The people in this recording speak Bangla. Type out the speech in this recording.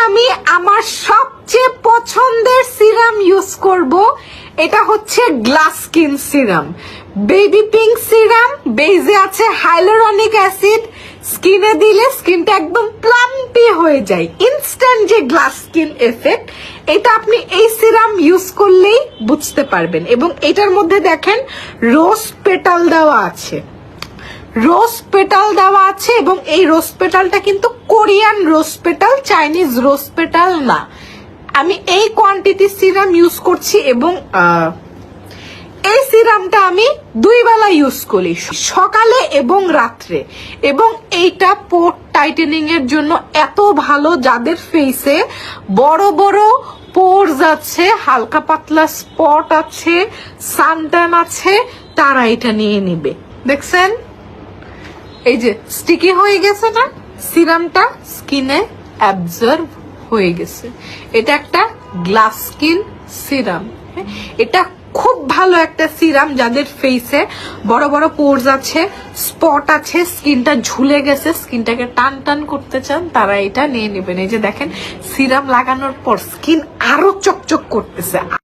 আমি আমার সবচেয়ে পছন্দের সিরাম ইউজ করব। এটা হচ্ছে glass skin serum, baby pink serum, বেজে আছে হাইলোরনিক অ্যাসিড। স্কিনে দিলে স্কিনটা একদম প্লাম্পি হয়ে যায়, ইনস্ট্যান্ট যে গ্লাস স্কিন এফেক্ট, এটা আপনি এই সিরাম ইউজ করলেই বুঝতে পারবেন। এবং এটার মধ্যে দেখেন রোজ পেটাল দেওয়া আছে, রোজ পেটাল দেওয়া আছে এবং এই রোজ পেটালটা কিন্তু কোরিয়ান রোজ পেটাল, চাইনিজ রোজ পেটাল না। আমি এই কোয়ান্টিটি সিরাম ইউজ করছি এবং এই সিরামটা আমি 2 বেলা ইউজ করি, সকালে এবং রাত্রে। এবং এইটা পোর টাইটেনিং এর জন্য এত ভালো, যাদের ফেসে বড় বড় পোরস আছে, হালকা পাতলা স্পট আছে, সানট্যান আছে, তারা এটা নিয়ে নেবে। দেখছেন এই যে স্টিকি হয়ে গেছে না, সিরামটা স্কিনে অ্যাবজর্ব হয়ে গেছে। এটা একটা গ্লাস স্কিন সিরাম। এটা খুব ভালো একটা সিরাম, যাদের ফেসে বড় বড় পোরস আছে, স্পট আছে, স্কিনটা ঝুলে গেছে, স্কিনটাকে টান টান করতে চান, তারা এটা নিয়ে নেবেন। এই যে দেখেন সিরাম লাগানোর পর স্কিন আরো চকচক করতেছে।